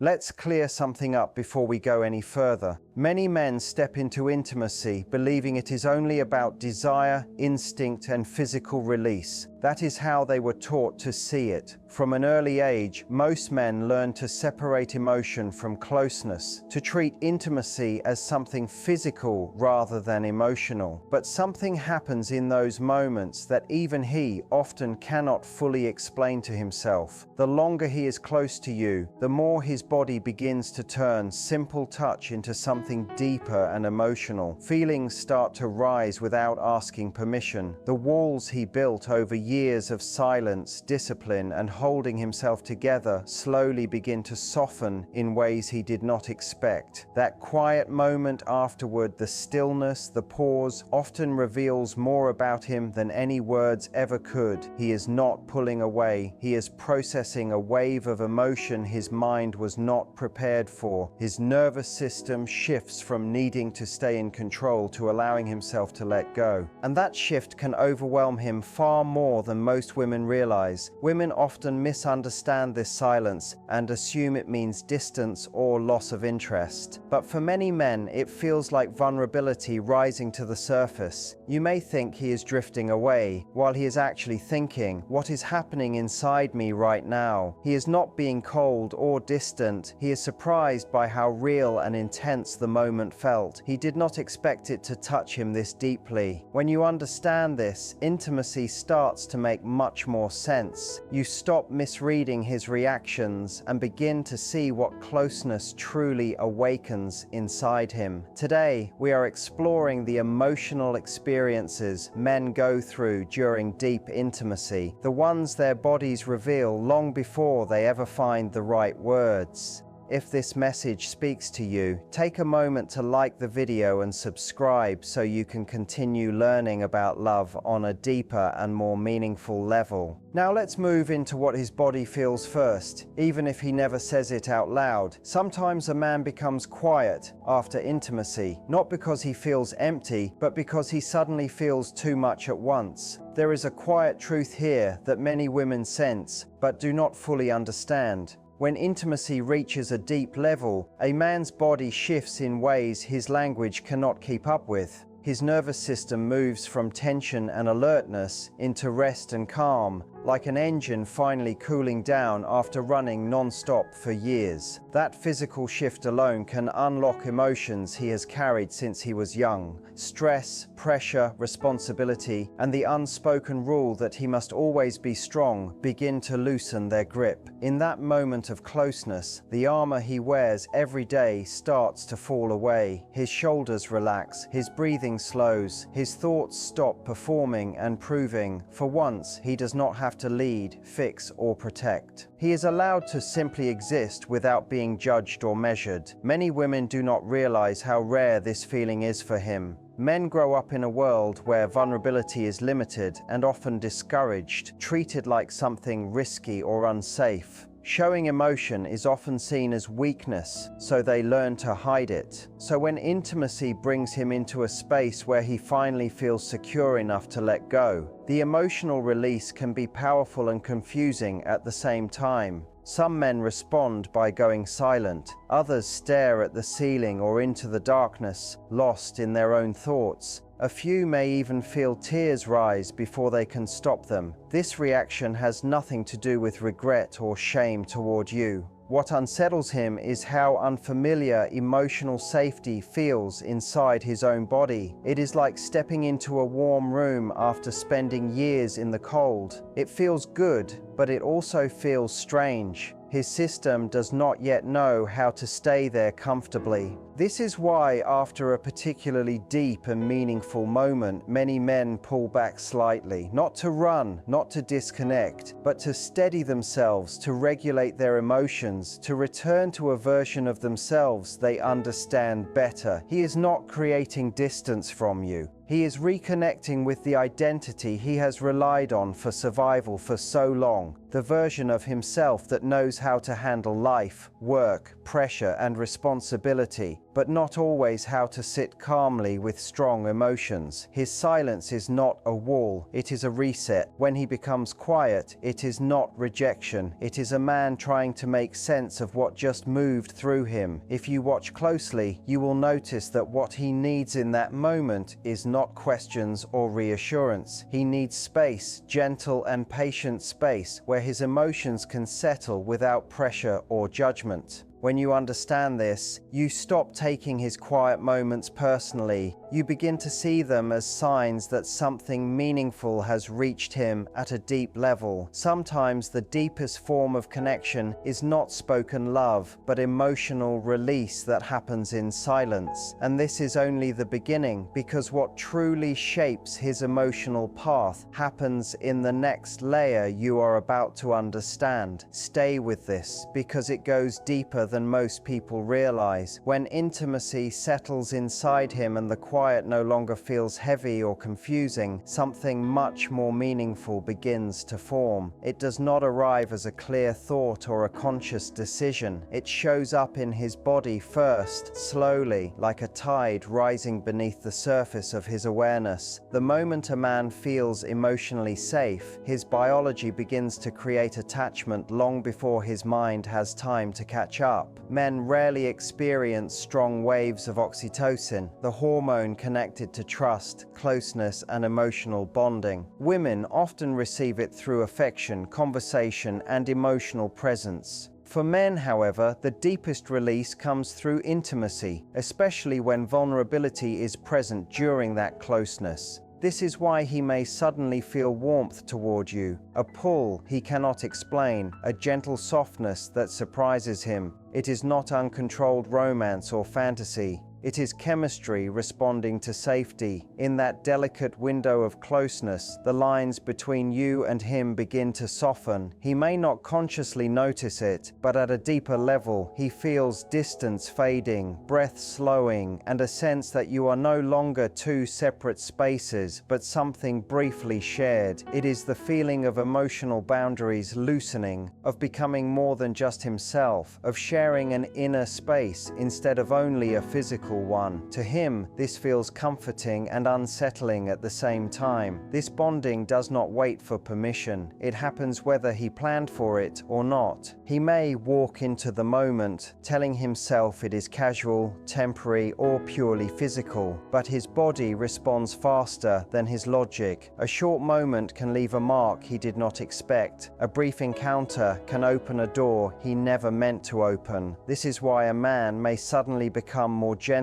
Let's clear something up before we go any further. Many men step into intimacy believing it is only about desire, instinct, and physical release. That is how they were taught to see it. From an early age, most men learn to separate emotion from closeness, to treat intimacy as something physical rather than emotional. But something happens in those moments that even he often cannot fully explain to himself. The longer he is close to you, the more his body begins to turn simple touch into something deeper and emotional. Feelings start to rise without asking permission. The walls he built over years of silence, discipline, and holding himself together slowly begin to soften in ways he did not expect. That quiet moment afterward, the stillness, the pause, often reveals more about him than any words ever could. He is not pulling away. He is processing a wave of emotion his mind was not prepared for. His nervous system shifts from needing to stay in control to allowing himself to let go. And that shift can overwhelm him far more than most women realize. Women often misunderstand this silence and assume it means distance or loss of interest. But for many men, it feels like vulnerability rising to the surface. You may think he is drifting away, while he is actually thinking, what is happening inside me right now? He is not being cold or distant. He is surprised by how real and intense the moment felt. He did not expect it to touch him this deeply. When you understand this, intimacy starts to make much more sense. You stop misreading his reactions and begin to see what closeness truly awakens inside him. Today, we are exploring the emotional experiences men go through during deep intimacy, the ones their bodies reveal long before they ever find the right words. If this message speaks to you, take a moment to like the video and subscribe so you can continue learning about love on a deeper and more meaningful level. Now let's move into what his body feels first, even if he never says it out loud. Sometimes a man becomes quiet after intimacy, not because he feels empty, but because he suddenly feels too much at once. There is a quiet truth here that many women sense, but do not fully understand. When intimacy reaches a deep level, a man's body shifts in ways his language cannot keep up with. His nervous system moves from tension and alertness into rest and calm, like an engine finally cooling down after running non-stop for years. That physical shift alone can unlock emotions he has carried since he was young. Stress, pressure, responsibility, and the unspoken rule that he must always be strong begin to loosen their grip. In that moment of closeness, the armor he wears every day starts to fall away. His shoulders relax, his breathing slows, his thoughts stop performing and proving. For once, he does not have to lead, fix, or protect. He is allowed to simply exist without being judged or measured. Many women do not realize how rare this feeling is for him. Men grow up in a world where vulnerability is limited and often discouraged, treated like something risky or unsafe. Showing emotion is often seen as weakness, so they learn to hide it. So when intimacy brings him into a space where he finally feels secure enough to let go, the emotional release can be powerful and confusing at the same time. Some men respond by going silent. Others stare at the ceiling or into the darkness, lost in their own thoughts. A few may even feel tears rise before they can stop them. This reaction has nothing to do with regret or shame toward you. What unsettles him is how unfamiliar emotional safety feels inside his own body. It is like stepping into a warm room after spending years in the cold. It feels good, but it also feels strange. His system does not yet know how to stay there comfortably. This is why, after a particularly deep and meaningful moment, many men pull back slightly, not to run, not to disconnect, but to steady themselves, to regulate their emotions, to return to a version of themselves they understand better. He is not creating distance from you. He is reconnecting with the identity he has relied on for survival for so long. the version of himself that knows how to handle life, work, pressure, and responsibility, but not always how to sit calmly with strong emotions. His silence is not a wall, it is a reset. When he becomes quiet, it is not rejection. It is a man trying to make sense of what just moved through him. If you watch closely, you will notice that what he needs in that moment is not questions or reassurance. He needs space, gentle and patient space, where his emotions can settle without pressure or judgment. When you understand this, you stop taking his quiet moments personally. You begin to see them as signs that something meaningful has reached him at a deep level. Sometimes the deepest form of connection is not spoken love, but emotional release that happens in silence. And this is only the beginning, because what truly shapes his emotional path happens in the next layer you are about to understand. Stay with this, because it goes deeper than most people realize. When intimacy settles inside him and the quiet no longer feels heavy or confusing, something much more meaningful begins to form. It does not arrive as a clear thought or a conscious decision. It shows up in his body first, slowly, like a tide rising beneath the surface of his awareness. The moment a man feels emotionally safe, his biology begins to create attachment long before his mind has time to catch up. Men rarely experience strong waves of oxytocin, the hormone connected to trust, closeness, and emotional bonding. Women often receive it through affection, conversation, and emotional presence. For men, however, the deepest release comes through intimacy, especially when vulnerability is present during that closeness. This is why he may suddenly feel warmth toward you, a pull he cannot explain, a gentle softness that surprises him. It is not uncontrolled romance or fantasy. It is chemistry responding to safety. In that delicate window of closeness, the lines between you and him begin to soften. He may not consciously notice it, but at a deeper level, he feels distance fading, breath slowing, and a sense that you are no longer two separate spaces, but something briefly shared. It is the feeling of emotional boundaries loosening, of becoming more than just himself, of sharing an inner space instead of only a physical one. To him, this feels comforting and unsettling at the same time. This bonding does not wait for permission. It happens whether he planned for it or not. He may walk into the moment, telling himself it is casual, temporary, or purely physical, but his body responds faster than his logic. A short moment can leave a mark he did not expect. A brief encounter can open a door he never meant to open. This is why a man may suddenly become more gentle,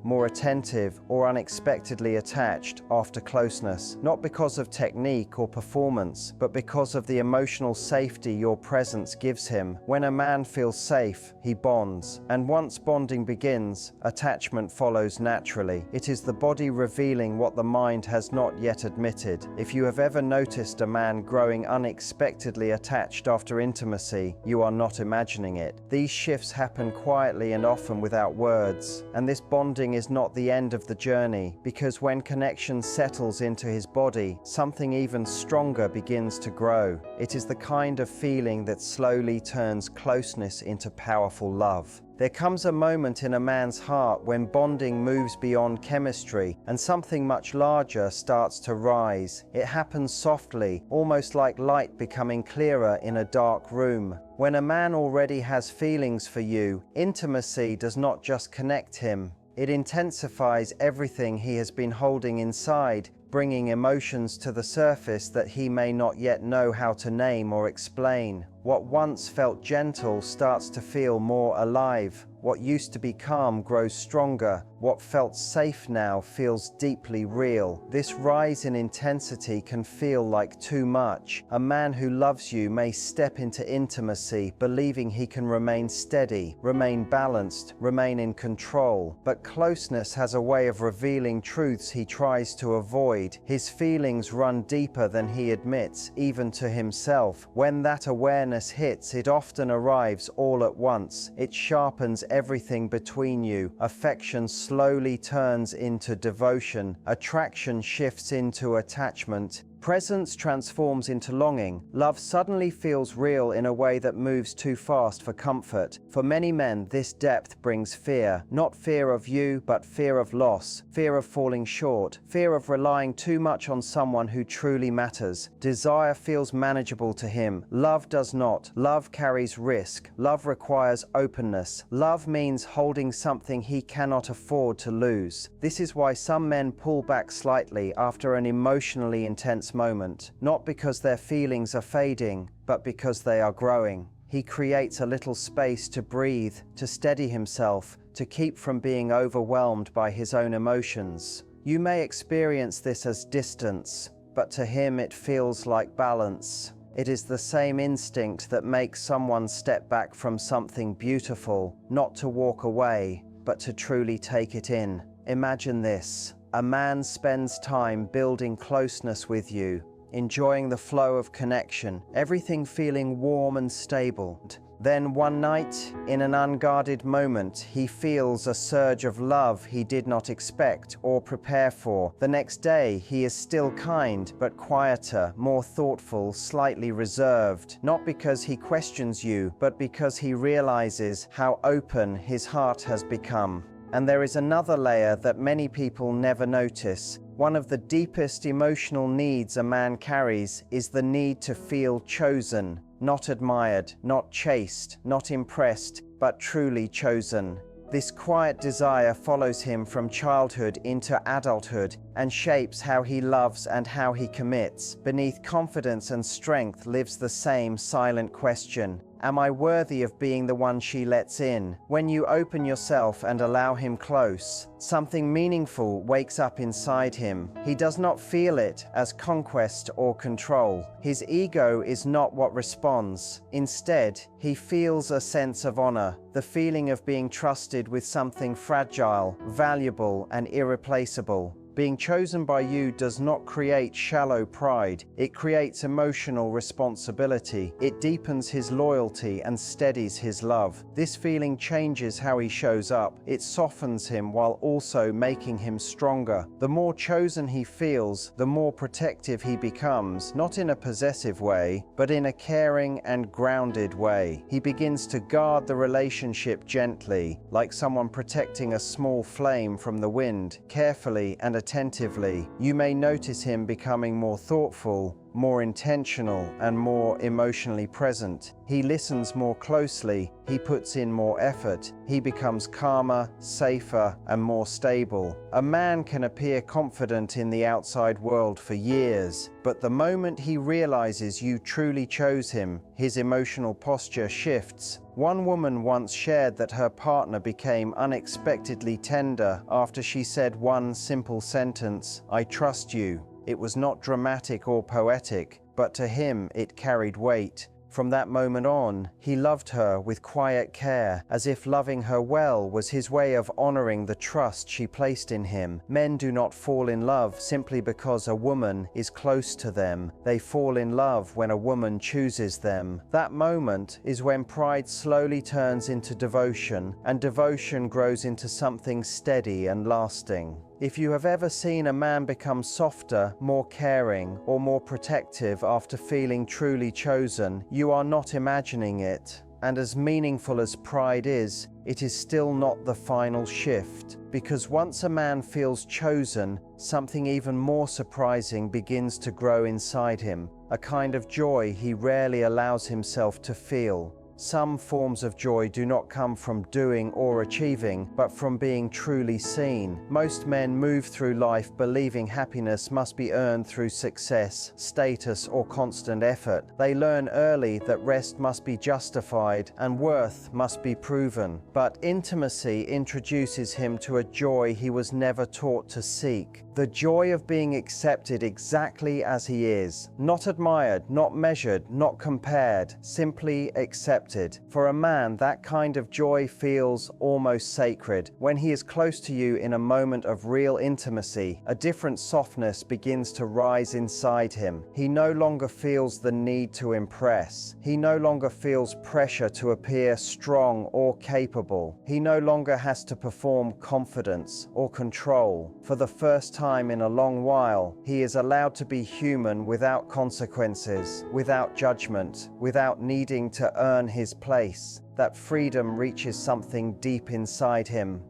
more attentive, or unexpectedly attached after closeness, not because of technique or performance, but because of the emotional safety your presence gives him. When a man feels safe, he bonds, and once bonding begins, attachment follows naturally. It is the body revealing what the mind has not yet admitted. If you have ever noticed a man growing unexpectedly attached after intimacy, you are not imagining it. These shifts happen quietly and often without words, and this bonding is not the end of the journey, because when connection settles into his body, something even stronger begins to grow. It is the kind of feeling that slowly turns closeness into powerful love. There comes a moment in a man's heart when bonding moves beyond chemistry and something much larger starts to rise. It happens softly, almost like light becoming clearer in a dark room. When a man already has feelings for you, intimacy does not just connect him. It intensifies everything he has been holding inside, bringing emotions to the surface that he may not yet know how to name or explain. What once felt gentle starts to feel more alive. What used to be calm grows stronger. What felt safe now feels deeply real. This rise in intensity can feel like too much. A man who loves you may step into intimacy believing he can remain steady, remain balanced, remain in control. But closeness has a way of revealing truths he tries to avoid. His feelings run deeper than he admits, even to himself. When that awareness hits, it often arrives all at once. It sharpens everything between you. Affection slowly turns into devotion. Attraction shifts into attachment. Presence transforms into longing. Love suddenly feels real in a way that moves too fast for comfort. For many men, this depth brings fear. Not fear of you, but fear of loss, fear of falling short, fear of relying too much on someone who truly matters. Desire feels manageable to him. Love does not. Love carries risk. Love requires openness. Love means holding something he cannot afford to lose. This is why some men pull back slightly after an emotionally intense moment, not because their feelings are fading, but because they are growing. He creates a little space to breathe, to steady himself, to keep from being overwhelmed by his own emotions. You may experience this as distance, but to him it feels like balance. It is the same instinct that makes someone step back from something beautiful, not to walk away, but to truly take it in. Imagine this. A man spends time building closeness with you, enjoying the flow of connection, everything feeling warm and stable. Then one night, in an unguarded moment, he feels a surge of love he did not expect or prepare for. The next day, he is still kind, but quieter, more thoughtful, slightly reserved, not because he questions you, but because he realizes how open his heart has become. And there is another layer that many people never notice. One of the deepest emotional needs a man carries is the need to feel chosen, not admired, not chased, not impressed, but truly chosen. This quiet desire follows him from childhood into adulthood and shapes how he loves and how he commits. Beneath confidence and strength lives the same silent question. Am I worthy of being the one she lets in? When you open yourself and allow him close, something meaningful wakes up inside him. He does not feel it as conquest or control. His ego is not what responds. Instead, he feels a sense of honor, the feeling of being trusted with something fragile, valuable, and irreplaceable. Being chosen by you does not create shallow pride. It creates emotional responsibility. It deepens his loyalty and steadies his love. This feeling changes how he shows up. It softens him while also making him stronger. The more chosen he feels, the more protective he becomes, not in a possessive way, but in a caring and grounded way. He begins to guard the relationship gently, like someone protecting a small flame from the wind, carefully and attentively. You may notice him becoming more thoughtful, more intentional, and more emotionally present. He listens more closely, he puts in more effort, he becomes calmer, safer, and more stable. A man can appear confident in the outside world for years, but the moment he realizes you truly chose him, his emotional posture shifts. One woman once shared that her partner became unexpectedly tender after she said one simple sentence, "I trust you." It was not dramatic or poetic, but to him it carried weight. From that moment on, he loved her with quiet care, as if loving her well was his way of honoring the trust she placed in him. Men do not fall in love simply because a woman is close to them. They fall in love when a woman chooses them. That moment is when pride slowly turns into devotion, and devotion grows into something steady and lasting. If you have ever seen a man become softer, more caring, or more protective after feeling truly chosen, you are not imagining it. And as meaningful as pride is, it is still not the final shift. Because once a man feels chosen, something even more surprising begins to grow inside him, a kind of joy he rarely allows himself to feel. Some forms of joy do not come from doing or achieving, but from being truly seen. Most men move through life believing happiness must be earned through success, status, or constant effort. They learn early that rest must be justified and worth must be proven. But intimacy introduces him to a joy he was never taught to seek. The joy of being accepted exactly as he is, not admired, not measured, not compared, simply accepted. For a man, that kind of joy feels almost sacred. When he is close to you in a moment of real intimacy, a different softness begins to rise inside him. He no longer feels the need to impress. He no longer feels pressure to appear strong or capable. He no longer has to perform confidence or control. For the first time in a long while, he is allowed to be human without consequences, without judgment, without needing to earn his place. That freedom reaches something deep inside him.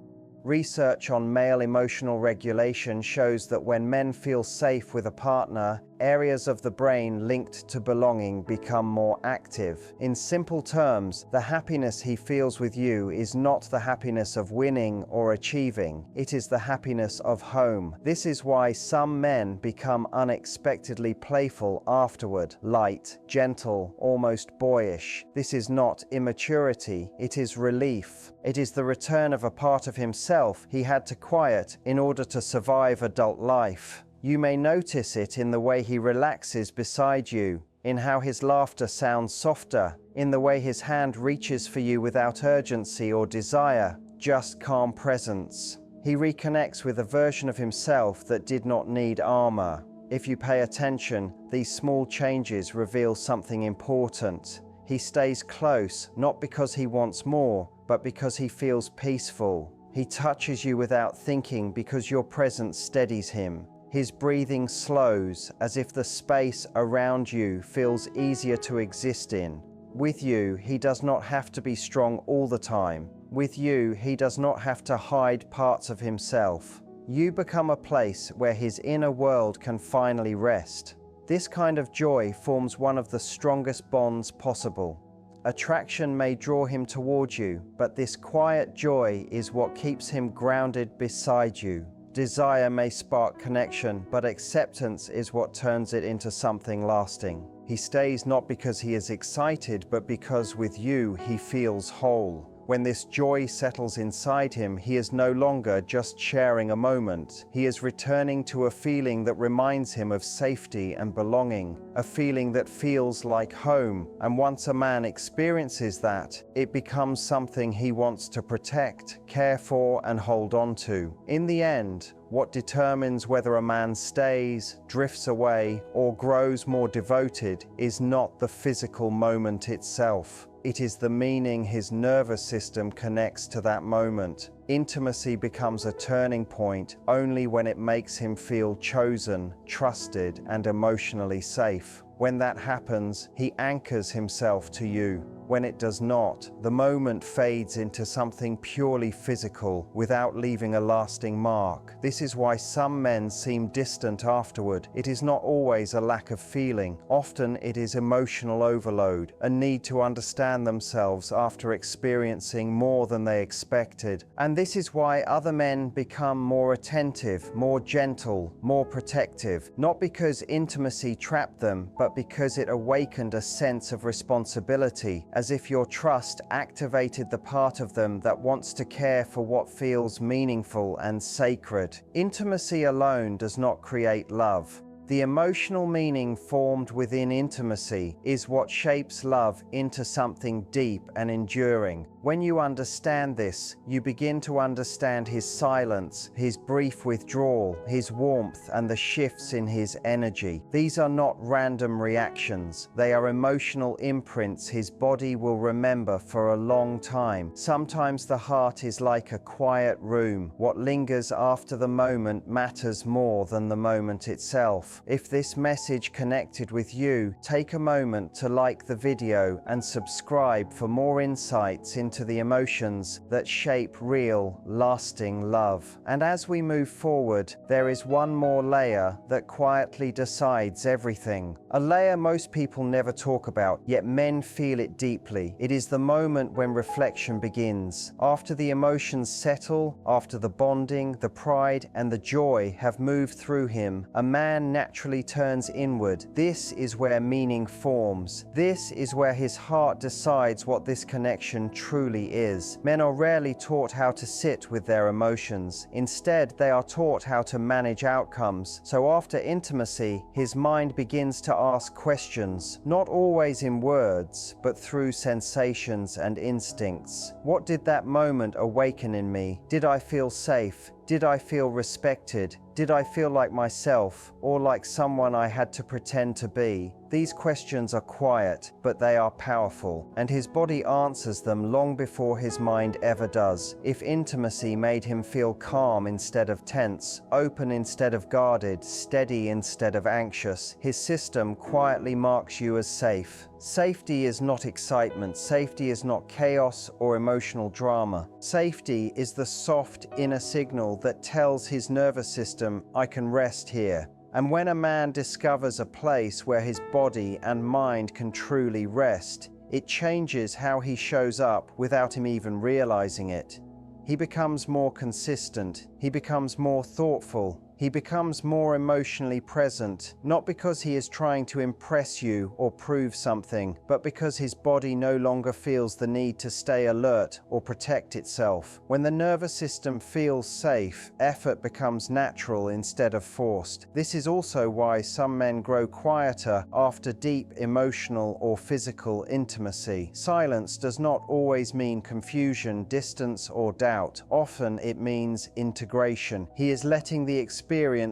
Research on male emotional regulation shows that when men feel safe with a partner, areas of the brain linked to belonging become more active. In simple terms, the happiness he feels with you is not the happiness of winning or achieving, it is the happiness of home. This is why some men become unexpectedly playful afterward, light, gentle, almost boyish. This is not immaturity, it is relief. It is the return of a part of himself he had to quiet in order to survive adult life. You may notice it in the way he relaxes beside you, in how his laughter sounds softer, in the way his hand reaches for you without urgency or desire, just calm presence. He reconnects with a version of himself that did not need armor. If you pay attention, these small changes reveal something important. He stays close, not because he wants more, but because he feels peaceful. He touches you without thinking because your presence steadies him. His breathing slows, as if the space around you feels easier to exist in. With you, he does not have to be strong all the time. With you, he does not have to hide parts of himself. You become a place where his inner world can finally rest. This kind of joy forms one of the strongest bonds possible. Attraction may draw him toward you, but this quiet joy is what keeps him grounded beside you. Desire may spark connection, but acceptance is what turns it into something lasting. He stays not because he is excited, but because with you he feels whole. When this joy settles inside him, he is no longer just sharing a moment. He is returning to a feeling that reminds him of safety and belonging, a feeling that feels like home. And once a man experiences that, it becomes something he wants to protect, care for, and hold on to. In the end, what determines whether a man stays, drifts away, or grows more devoted is not the physical moment itself. It is the meaning his nervous system connects to that moment. Intimacy becomes a turning point only when it makes him feel chosen, trusted, and emotionally safe. When that happens, he anchors himself to you. When it does not, the moment fades into something purely physical without leaving a lasting mark. This is why some men seem distant afterward. It is not always a lack of feeling. Often it is emotional overload, a need to understand themselves after experiencing more than they expected. And this is why other men become more attentive, more gentle, more protective, not because intimacy trapped them, but because it awakened a sense of responsibility, as if your trust activated the part of them that wants to care for what feels meaningful and sacred. Intimacy alone does not create love. The emotional meaning formed within intimacy is what shapes love into something deep and enduring. When you understand this, you begin to understand his silence, his brief withdrawal, his warmth, and the shifts in his energy. These are not random reactions. They are emotional imprints his body will remember for a long time. Sometimes the heart is like a quiet room. What lingers after the moment matters more than the moment itself. If this message connected with you, take a moment to like the video and subscribe for more insights into the emotions that shape real, lasting love. And as we move forward, there is one more layer that quietly decides everything. A layer most people never talk about, yet men feel it deeply. It is the moment when reflection begins. After the emotions settle, after the bonding, the pride, and the joy have moved through him, a man naturally turns inward. This is where meaning forms. This is where his heart decides what this connection truly is. Men are rarely taught how to sit with their emotions. Instead, they are taught how to manage outcomes. So after intimacy, his mind begins to ask questions, not always in words, but through sensations and instincts. What did that moment awaken in me? Did I feel safe? Did I feel respected? Did I feel like myself, or like someone I had to pretend to be? These questions are quiet, but they are powerful, and his body answers them long before his mind ever does. If intimacy made him feel calm instead of tense, open instead of guarded, steady instead of anxious, his system quietly marks you as safe. Safety is not excitement. Safety is not chaos or emotional drama. Safety is the soft inner signal that tells his nervous system, I can rest here. And when a man discovers a place where his body and mind can truly rest, it changes how he shows up without him even realizing it. He becomes more consistent. He becomes more thoughtful. He becomes more emotionally present, not because he is trying to impress you or prove something, but because his body no longer feels the need to stay alert or protect itself. When the nervous system feels safe, effort becomes natural instead of forced. This is also why some men grow quieter after deep emotional or physical intimacy. Silence does not always mean confusion, distance, or doubt. Often it means integration. He is letting the experience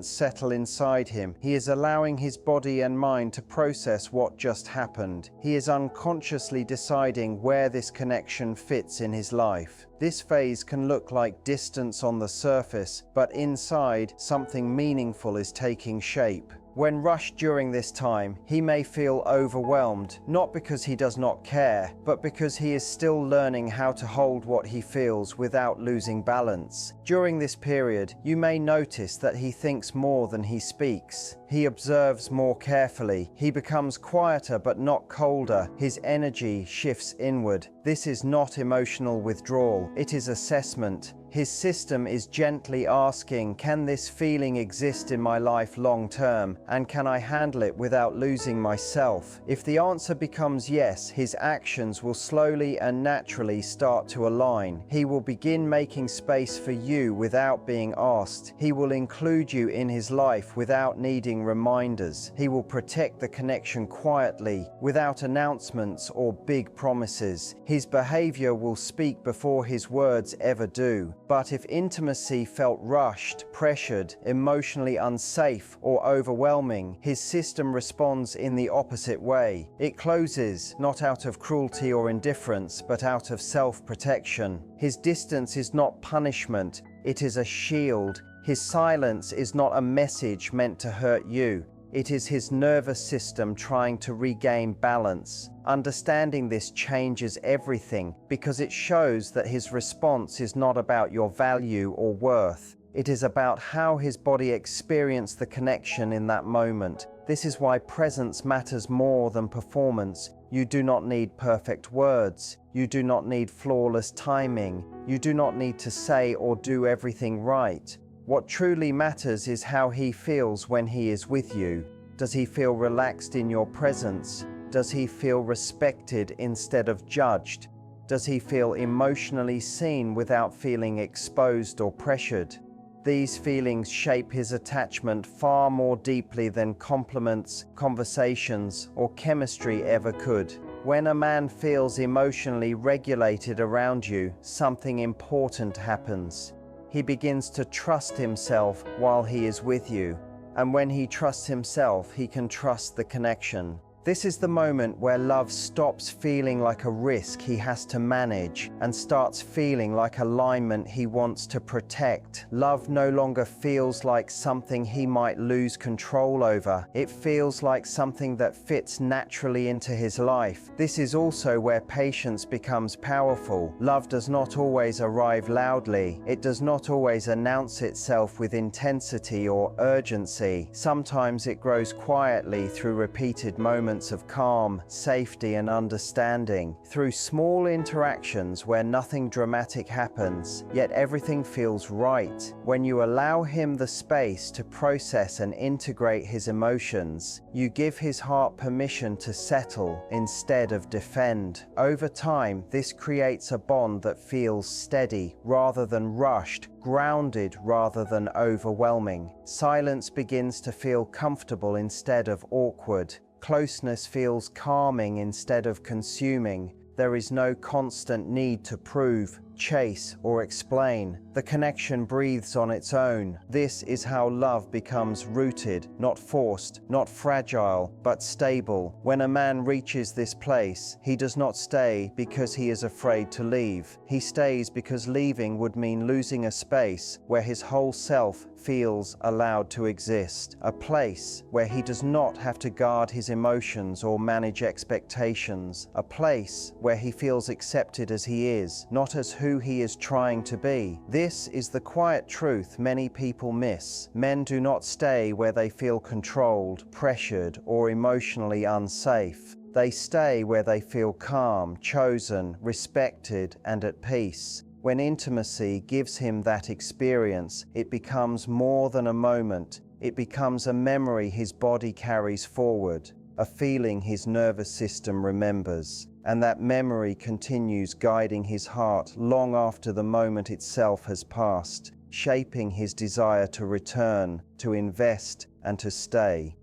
settle inside him. He is allowing his body and mind to process what just happened. He is unconsciously deciding where this connection fits in his life. This phase can look like distance on the surface, but inside, something meaningful is taking shape. When rushed during this time, he may feel overwhelmed, not because he does not care, but because he is still learning how to hold what he feels without losing balance. During this period, you may notice that he thinks more than he speaks. He observes more carefully. He becomes quieter but not colder. His energy shifts inward. This is not emotional withdrawal. It is assessment. His system is gently asking, can this feeling exist in my life long term? And can I handle it without losing myself? If the answer becomes yes, his actions will slowly and naturally start to align. He will begin making space for you without being asked. He will include you in his life without needing reminders. He will protect the connection quietly, without announcements or big promises. His behavior will speak before his words ever do. But if intimacy felt rushed, pressured, emotionally unsafe, or overwhelming, his system responds in the opposite way. It closes, not out of cruelty or indifference, but out of self-protection. His distance is not punishment, it is a shield. His silence is not a message meant to hurt you. It is his nervous system trying to regain balance. Understanding this changes everything because it shows that his response is not about your value or worth. It is about how his body experienced the connection in that moment. This is why presence matters more than performance. You do not need perfect words. You do not need flawless timing. You do not need to say or do everything right. What truly matters is how he feels when he is with you. Does he feel relaxed in your presence? Does he feel respected instead of judged? Does he feel emotionally seen without feeling exposed or pressured? These feelings shape his attachment far more deeply than compliments, conversations, or chemistry ever could. When a man feels emotionally regulated around you, something important happens. He begins to trust himself while he is with you. And when he trusts himself, he can trust the connection. This is the moment where love stops feeling like a risk he has to manage and starts feeling like alignment he wants to protect. Love no longer feels like something he might lose control over. It feels like something that fits naturally into his life. This is also where patience becomes powerful. Love does not always arrive loudly. It does not always announce itself with intensity or urgency. Sometimes it grows quietly through repeated moments of calm, safety, and understanding, through small interactions where nothing dramatic happens, yet everything feels right. When you allow him the space to process and integrate his emotions, you give his heart permission to settle instead of defend. Over time, this creates a bond that feels steady rather than rushed, grounded rather than overwhelming. Silence begins to feel comfortable instead of awkward. Closeness feels calming instead of consuming. There is no constant need to prove, chase or explain. The connection breathes on its own. This is how love becomes rooted, not forced, not fragile, but stable. When a man reaches this place, he does not stay because he is afraid to leave. He stays because leaving would mean losing a space where his whole self feels allowed to exist, a place where he does not have to guard his emotions or manage expectations, a place where he feels accepted as he is, not as who he is trying to be. This is the quiet truth many people miss. Men do not stay where they feel controlled, pressured, or emotionally unsafe. They stay where they feel calm, chosen, respected, and at peace. When intimacy gives him that experience, it becomes more than a moment. It becomes a memory his body carries forward, a feeling his nervous system remembers, and that memory continues guiding his heart long after the moment itself has passed, shaping his desire to return, to invest, and to stay.